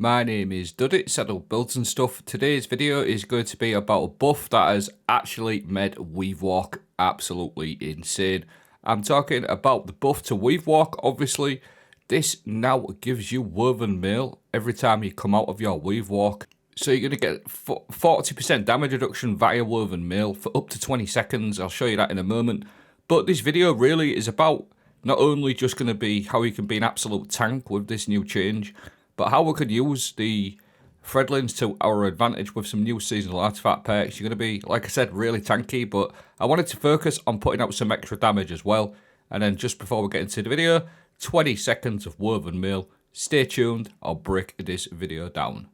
My name is Duddit, Saddle Builds and Stuff. Today's video is going to be about a buff that has actually made Weavewalk absolutely insane. I'm talking about the buff to Weavewalk. Obviously, this now gives you woven mail every time you come out of your Weavewalk. So you're going to get 40% damage reduction via woven mail for up to 20 seconds. I'll show you that in a moment. But this video really is about not only just going to be how you can be an absolute tank with this new change, but how we could use the threadlings to our advantage with some new seasonal artifact perks. You're going to be, like I said, really tanky, but I wanted to focus on putting out some extra damage as well. And then just before we get into the video, 20 seconds of woven mail. Stay tuned, I'll break this video down.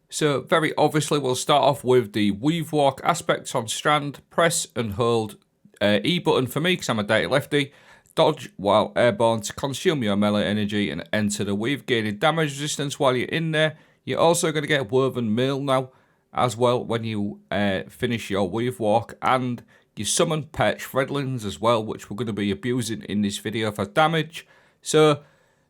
So very obviously we'll start off with the Weavewalk aspects on strand. Press and hold E button for me because I'm a dirty lefty. Dodge while airborne to consume your melee energy and enter the weave, gaining damage resistance while you're in there. You're also going to get woven mail now as well when you finish your Weavewalk, and you summon perch threadlings as well, which we're going to be abusing in this video for damage. So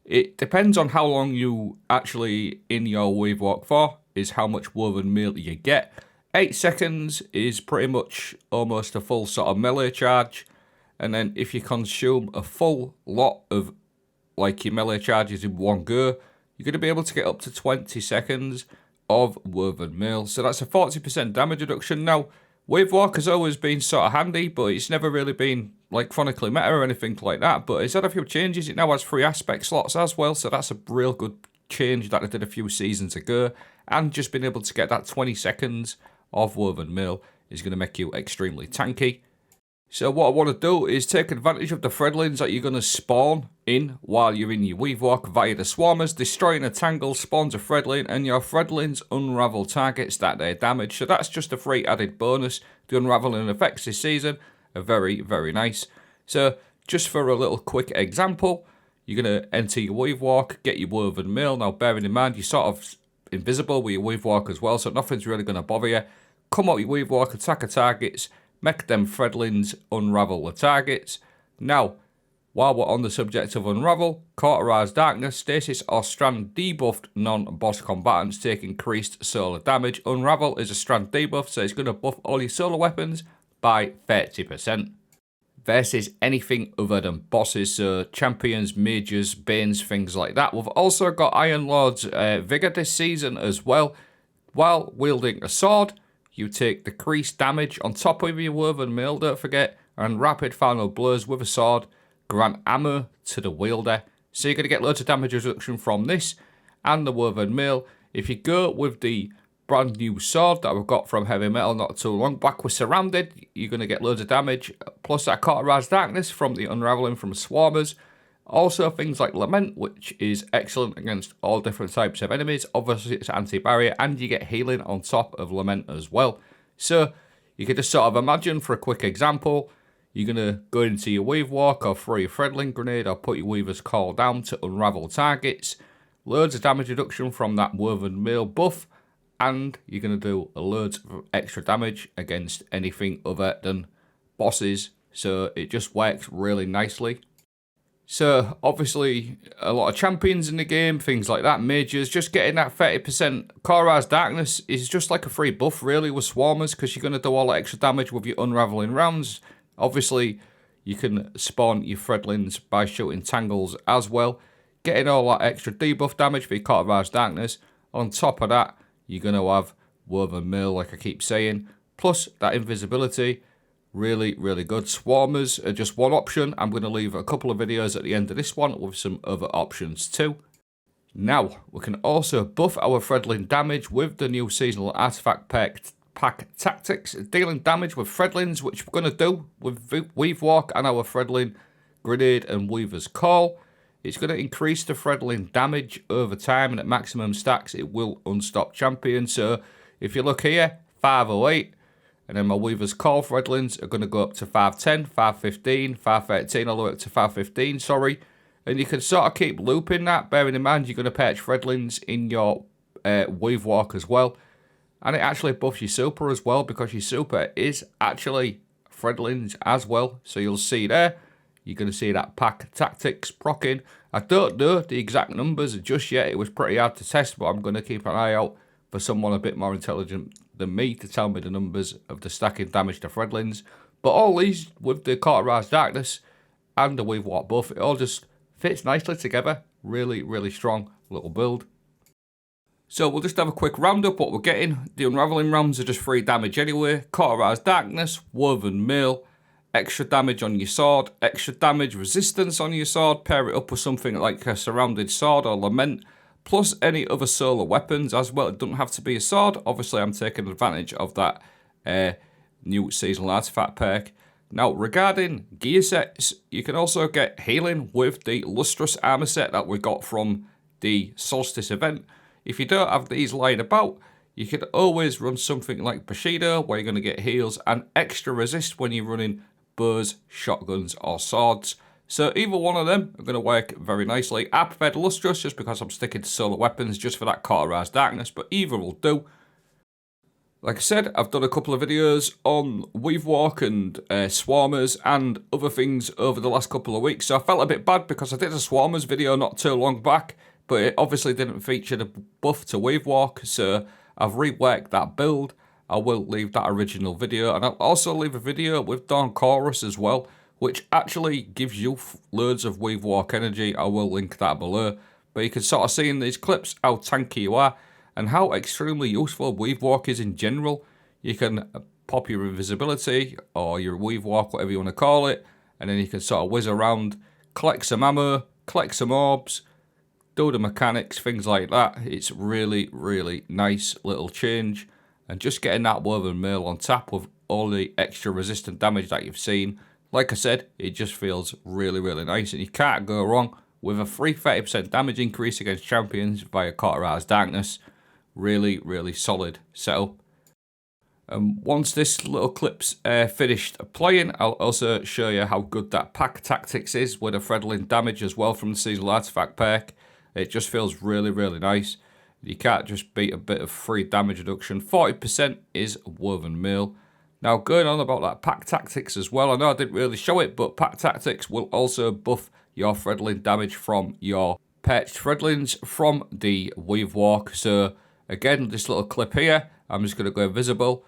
it depends on how long you actually in your Weavewalk for, is how much woven mail you get. 8 seconds is pretty much almost a full sort of melee charge. And then if you consume a full lot of like your melee charges in one go, you're going to be able to get up to 20 seconds of woven mail. So that's a 40% damage reduction. Now, Weavewalk has always been sort of handy, but it's never really been like chronically meta or anything like that. But it's had a few changes. It now has 3 aspect slots as well. So that's a real good change that I did a few seasons ago. And just being able to get that 20 seconds of woven mail is going to make you extremely tanky. So what I want to do is take advantage of the threadlings that you're going to spawn in while you're in your Weavewalk via the swarmers. Destroying a tangle spawns a threadling, and your threadlings unravel targets that they damage. So that's just a free added bonus. The unraveling effects this season are very, very nice. So just for a little quick example, you're going to enter your Weavewalk, get your woven mail. Now bearing in mind you're sort of invisible with your Weavewalk as well, so nothing's really going to bother you. Come out your Weavewalk, attack the targets, make them threadlings unravel the targets. Now, while we're on the subject of unravel, cauterize darkness, stasis or strand debuffed non-boss combatants take increased solar damage. Unravel is a strand debuff, so it's going to buff all your solar weapons by 30%. Versus anything other than bosses, so champions, mages, banes, things like that. We've also got Iron Lord's Vigor this season as well. While wielding a sword, you take decreased damage on top of your woven mail, don't forget, and rapid final blows with a sword grant ammo to the wielder. So you're going to get loads of damage reduction from this and the woven mail. If you go with the brand new sword that we've got from Heavy Metal not too long back, we're surrounded, you're going to get loads of damage, plus that cauterized darkness from the unraveling from swarmers. Also things like Lament, which is excellent against all different types of enemies. Obviously it's anti-barrier, and you get healing on top of Lament as well. So you can just sort of imagine, for a quick example, you're going to go into your Weavewalk or throw your threadling grenade or put your Weaver's Call down to unravel targets. Loads of damage reduction from that woven mail buff, and you're going to do loads of extra damage against anything other than bosses. So it just works really nicely. So obviously a lot of champions in the game, things like that, mages, just getting that 30% cauterized darkness is just like a free buff really with swarmers, because you're going to do all that extra damage with your unraveling rounds. Obviously you can spawn your threadlings by shooting tangles as well, getting all that extra debuff damage for your cauterized darkness. On top of that, you're going to have woven mail, like I keep saying, plus that invisibility. Really, really good. Swarmers are just one option. I'm going to leave a couple of videos at the end of this one with some other options too. Now, we can also buff our threadling damage with the new seasonal artifact pack tactics. Dealing damage with threadlings, which we're going to do with Weavewalk and our threadling grenade and Weaver's Call. It's going to increase the threadling damage over time, and at maximum stacks it will unstop champion. So if you look here, 508. And then my Weaver's Call threadlings are going to go up to 510, 515, 513, all the way up to 515, sorry. And you can sort of keep looping that, bearing in mind you're going to perch threadlings in your Weavewalk as well. And it actually buffs your super as well, because your super is actually threadlings as well. So you'll see there, you're going to see that pack tactics proccing. I don't know the exact numbers just yet. It was pretty hard to test, but I'm going to keep an eye out for someone a bit more intelligent than me to tell me the numbers of the stacking damage to threadlings. But all these, with the Cauterized Darkness and the Weavewalk buff, it all just fits nicely together. Really, really strong little build. So we'll just have a quick roundup what we're getting. The Unraveling Realms are just 3 damage anyway. Cauterized Darkness, Woven Mail, extra damage on your sword, extra damage resistance on your sword. Pair it up with something like a Surrounded Sword or Lament, plus any other solar weapons as well. It doesn't have to be a sword. Obviously, I'm taking advantage of that new seasonal artifact perk. Now, regarding gear sets, you can also get healing with the Lustrous Armor set that we got from the Solstice event. If you don't have these lying about, you could always run something like Bushido, where you're going to get heals and extra resist when you're running bows, shotguns, or swords. So either one of them are going to work very nicely. I prefer the Lustrous just because I'm sticking to solar weapons just for that Cauterized Darkness, but either will do. Like I said, I've done a couple of videos on Weavewalk and Swarmers and other things over the last couple of weeks, so I felt a bit bad because I did a Swarmers video not too long back, but it obviously didn't feature the buff to Weavewalk, so I've reworked that build. I will leave that original video, and I'll also leave a video with Dawn Chorus as well, which actually gives you loads of Weavewalk energy. I will link that below, but you can sort of see in these clips how tanky you are, and how extremely useful Weavewalk is in general. You can pop your invisibility, or your Weavewalk, whatever you want to call it, and then you can sort of whiz around, collect some ammo, collect some orbs, do the mechanics, things like that. It's really, really nice little change. And just getting that Woven Mail on tap with all the extra resistant damage that you've seen, like I said, it just feels really, really nice. And you can't go wrong with a free 30% damage increase against champions via Cauterized Darkness. Really, really solid setup. And once this little clip's finished playing, I'll also show you how good that pack tactics is with a threadling damage as well from the seasonal artifact perk. It just feels really, really nice. You can't just beat a bit of free damage reduction. 40% is Woven Mail. Now, going on about that pack tactics as well, I know I didn't really show it, but pack tactics will also buff your threadling damage from your perched threadlings from the Weavewalk. So, again, this little clip here, I'm just going to go invisible.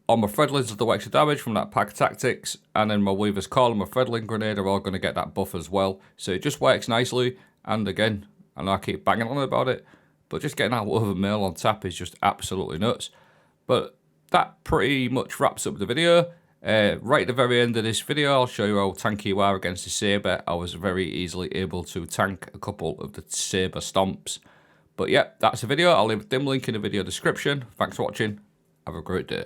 On my threadlings, I'll do extra damage from that pack tactics, and then my Weaver's Call and my threadling grenade are all going to get that buff as well. So it just works nicely, and again, I know I keep banging on about it, but just getting that Woven Mail on tap is just absolutely nuts. But that pretty much wraps up the video. Right at the very end of this video, I'll show you how tanky you are against the Saber. I was very easily able to tank a couple of the Saber stomps. But yeah, that's the video. I'll leave a dim link in the video description. Thanks for watching. Have a great day.